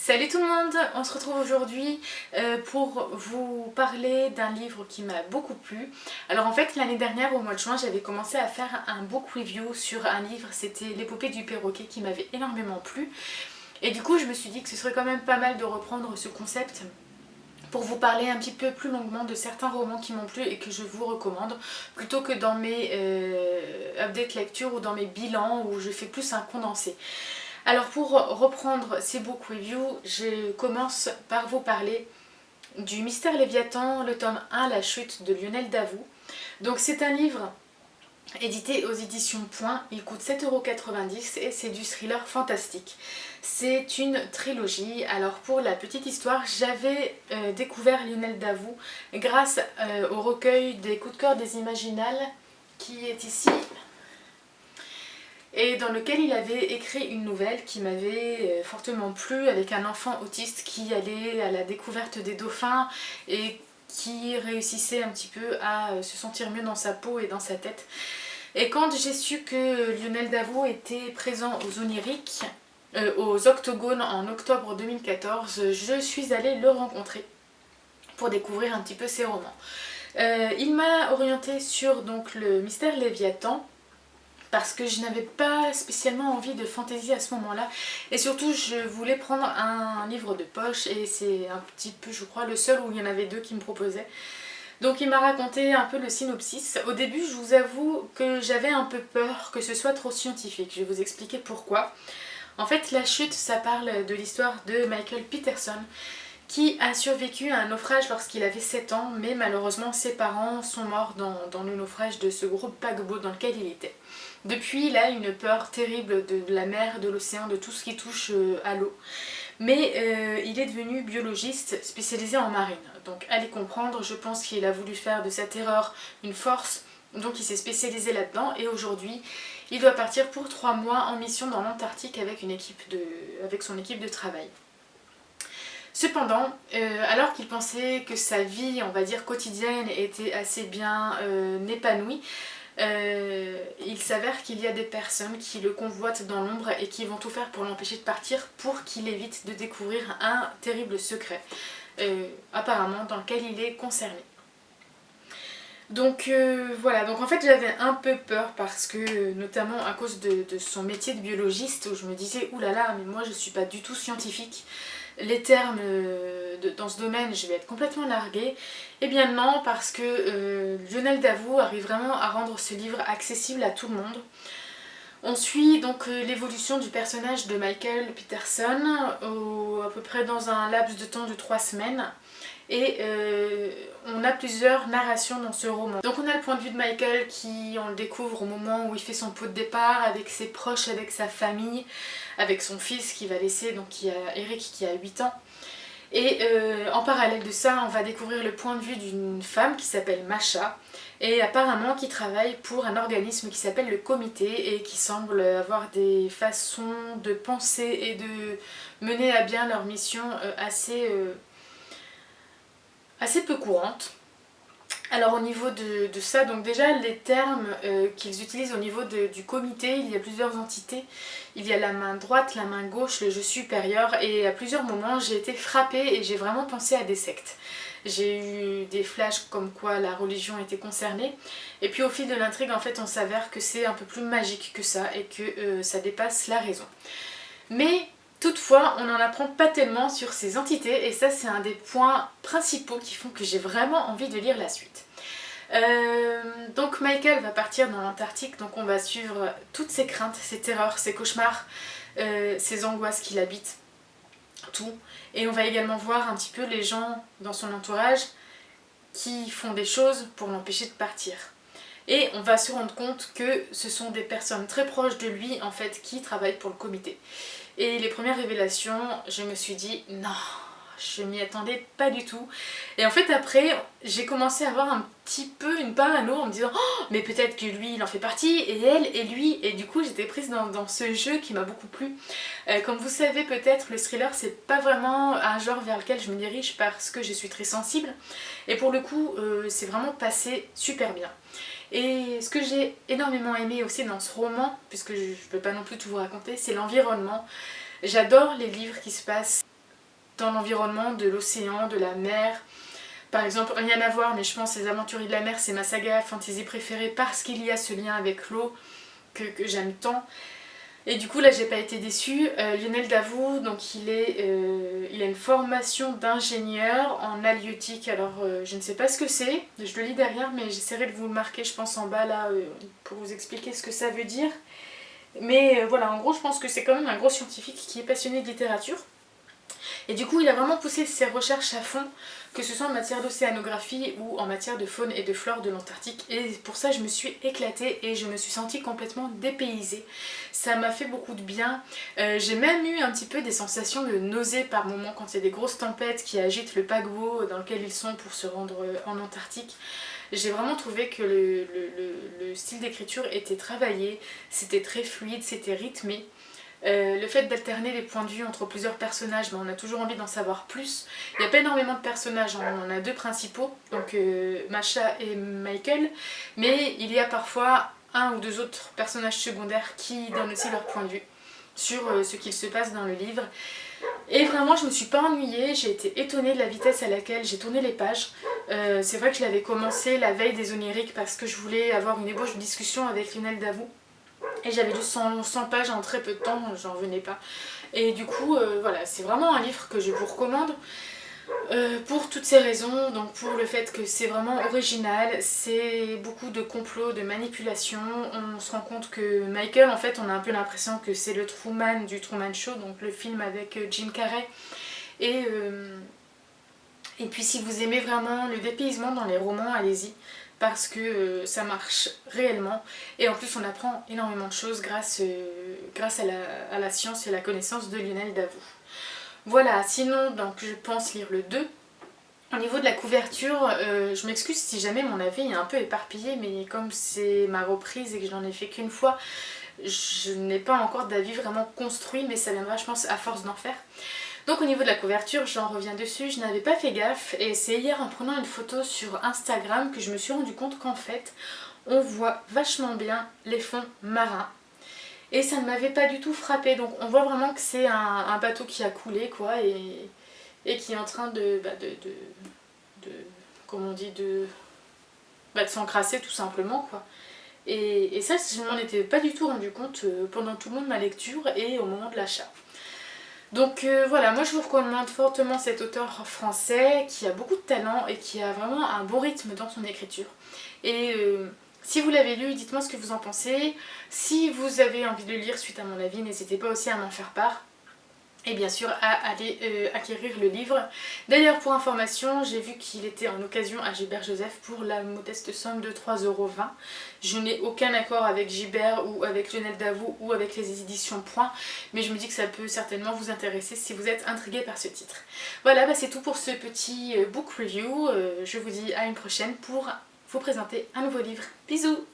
Salut tout le monde, on se retrouve aujourd'hui pour vous parler d'un livre qui m'a beaucoup plu. Alors en fait l'année dernière au mois de juin j'avais commencé à faire un book review sur un livre, c'était L'épopée du perroquet qui m'avait énormément plu. Et du coup je me suis dit que ce serait quand même pas mal de reprendre ce concept pour vous parler un petit peu plus longuement de certains romans qui m'ont plu et que je vous recommande, plutôt que dans mes update lecture ou dans mes bilans où je fais plus un condensé. Alors pour reprendre ces book reviews, je commence par vous parler du Mystère Léviathan, le tome 1, La chute de Lionel Davout. Donc c'est un livre édité aux éditions Point, il coûte 7,90 € et c'est du thriller fantastique. C'est une trilogie. Alors pour la petite histoire, j'avais découvert Lionel Davout grâce au recueil des coups de cœur des Imaginales qui est ici, et dans lequel il avait écrit une nouvelle qui m'avait fortement plu, avec un enfant autiste qui allait à la découverte des dauphins et qui réussissait un petit peu à se sentir mieux dans sa peau et dans sa tête. Et quand j'ai su que Lionel Davout était présent aux Oniriques, aux Octogones en octobre 2014, je suis allée le rencontrer pour découvrir un petit peu ses romans. Il m'a orientée sur donc, le Mystère Léviathan, parce que je n'avais pas spécialement envie de fantaisie à ce moment-là, et surtout je voulais prendre un livre de poche, et c'est un petit peu je crois le seul où il y en avait deux qui me proposaient. Donc il m'a raconté un peu le synopsis. Au début je vous avoue que j'avais un peu peur que ce soit trop scientifique, je vais vous expliquer pourquoi. En fait La chute, ça parle de l'histoire de Michael Peterson qui a survécu à un naufrage lorsqu'il avait 7 ans, mais malheureusement ses parents sont morts dans le naufrage de ce gros paquebot dans lequel il était. Depuis, il a une peur terrible de la mer, de l'océan, de tout ce qui touche à l'eau. Mais il est devenu biologiste spécialisé en marine. Donc allez comprendre, je pense qu'il a voulu faire de sa terreur une force, donc il s'est spécialisé là-dedans et aujourd'hui il doit partir pour 3 mois en mission dans l'Antarctique avec son équipe de travail. Cependant, alors qu'il pensait que sa vie, on va dire quotidienne, était assez bien épanouie, il s'avère qu'il y a des personnes qui le convoitent dans l'ombre et qui vont tout faire pour l'empêcher de partir pour qu'il évite de découvrir un terrible secret, apparemment dans lequel il est concerné. Donc voilà, donc en fait j'avais un peu peur parce que, notamment à cause de son métier de biologiste, où je me disais oulala, mais moi je suis pas du tout scientifique, les termes dans ce domaine je vais être complètement larguée. Eh bien non, parce que Lionel Davout arrive vraiment à rendre ce livre accessible à tout le monde. On suit donc l'évolution du personnage de Michael Peterson à peu près dans un laps de temps de 3 semaines. Et on a plusieurs narrations dans ce roman. Donc on a le point de vue de Michael qui, on le découvre au moment où il fait son pot de départ avec ses proches, avec sa famille, avec son fils qui va laisser, donc Eric qui a 8 ans. Et en parallèle de ça, on va découvrir le point de vue d'une femme qui s'appelle Masha et apparemment qui travaille pour un organisme qui s'appelle le Comité et qui semble avoir des façons de penser et de mener à bien leur mission assez peu courantes. Alors au niveau de ça, donc déjà les termes qu'ils utilisent au niveau du comité, il y a plusieurs entités. Il y a la main droite, la main gauche, le je supérieur, et à plusieurs moments j'ai été frappée et j'ai vraiment pensé à des sectes. J'ai eu des flashs comme quoi la religion était concernée, et puis au fil de l'intrigue en fait on s'avère que c'est un peu plus magique que ça et que ça dépasse la raison. Mais toutefois, on n'en apprend pas tellement sur ces entités et ça c'est un des points principaux qui font que j'ai vraiment envie de lire la suite. Donc Michael va partir dans l'Antarctique, donc on va suivre toutes ses craintes, ses terreurs, ses cauchemars, ses angoisses qu'il habite, tout. Et on va également voir un petit peu les gens dans son entourage qui font des choses pour l'empêcher de partir. Et on va se rendre compte que ce sont des personnes très proches de lui en fait qui travaillent pour le comité. Et les premières révélations, je me suis dit non, je m'y attendais pas du tout. Et en fait après, j'ai commencé à avoir un petit peu une parano en me disant oh, mais peut-être que lui il en fait partie, et elle, et lui, et du coup j'étais prise dans ce jeu qui m'a beaucoup plu. Comme vous savez peut-être, le thriller c'est pas vraiment un genre vers lequel je me dirige parce que je suis très sensible. Et pour le coup, c'est vraiment passé super bien. Et ce que j'ai énormément aimé aussi dans ce roman, puisque je ne peux pas non plus tout vous raconter, c'est l'environnement. J'adore les livres qui se passent dans l'environnement de l'océan, de la mer. Par exemple, rien à voir, mais je pense Les Aventuriers de la mer, c'est ma saga fantasy préférée parce qu'il y a ce lien avec l'eau que j'aime tant. Et du coup là j'ai pas été déçue. Lionel Davout, donc il a une formation d'ingénieur en halieutique. Alors je ne sais pas ce que c'est, je le lis derrière mais j'essaierai de vous le marquer je pense en bas là pour vous expliquer ce que ça veut dire. Mais voilà, en gros je pense que c'est quand même un gros scientifique qui est passionné de littérature. Et du coup il a vraiment poussé ses recherches à fond, que ce soit en matière d'océanographie ou en matière de faune et de flore de l'Antarctique. Et pour ça je me suis éclatée et je me suis sentie complètement dépaysée. Ça m'a fait beaucoup de bien. J'ai même eu un petit peu des sensations de nausée par moments quand il y a des grosses tempêtes qui agitent le paquebot dans lequel ils sont pour se rendre en Antarctique. J'ai vraiment trouvé que le style d'écriture était travaillé, c'était très fluide, c'était rythmé. Le fait d'alterner les points de vue entre plusieurs personnages, on a toujours envie d'en savoir plus. Il n'y a pas énormément de personnages, on en a deux principaux, donc Masha et Michael, mais il y a parfois un ou deux autres personnages secondaires qui donnent aussi leur point de vue sur ce qu'il se passe dans le livre. Et vraiment je me suis pas ennuyée, j'ai été étonnée de la vitesse à laquelle j'ai tourné les pages. C'est vrai que je l'avais commencé la veille des oniriques parce que je voulais avoir une ébauche de discussion avec Lionel Davout. Et j'avais lu 100 pages en très peu de temps, j'en revenais pas. Et du coup, voilà, c'est vraiment un livre que je vous recommande pour toutes ces raisons. Donc pour le fait que c'est vraiment original, c'est beaucoup de complots, de manipulations. On se rend compte que Michael, en fait, on a un peu l'impression que c'est le Truman du Truman Show, donc le film avec Jim Carrey. Et puis si vous aimez vraiment le dépaysement dans les romans, allez-y. Parce que ça marche réellement et en plus on apprend énormément de choses grâce à la science et à la connaissance de Lionel Davout. Voilà, sinon donc je pense lire le 2. Au niveau de la couverture, je m'excuse si jamais mon avis est un peu éparpillé, mais comme c'est ma reprise et que je n'en ai fait qu'une fois, je n'ai pas encore d'avis vraiment construit, mais ça viendra je pense à force d'en faire. Donc au niveau de la couverture, j'en reviens dessus, je n'avais pas fait gaffe et c'est hier en prenant une photo sur Instagram que je me suis rendu compte qu'en fait on voit vachement bien les fonds marins. Et ça ne m'avait pas du tout frappé, donc on voit vraiment que c'est un bateau qui a coulé quoi et qui est en train comment on dit, de s'encrasser tout simplement quoi. Et ça je ne m'en étais pas du tout rendu compte pendant tout le long de ma lecture et au moment de l'achat. Donc voilà, moi je vous recommande fortement cet auteur français qui a beaucoup de talent et qui a vraiment un bon rythme dans son écriture. Et si vous l'avez lu, dites-moi ce que vous en pensez. Si vous avez envie de le lire suite à mon avis, n'hésitez pas aussi à m'en faire part. Et bien sûr à aller acquérir le livre. D'ailleurs pour information, j'ai vu qu'il était en occasion à Gilbert Joseph pour la modeste somme de 3,20 €. Je n'ai aucun accord avec Gilbert ou avec Lionel Davout ou avec les éditions Point, mais je me dis que ça peut certainement vous intéresser si vous êtes intrigué par ce titre. Voilà, c'est tout pour ce petit book review. Je vous dis à une prochaine pour vous présenter un nouveau livre. Bisous!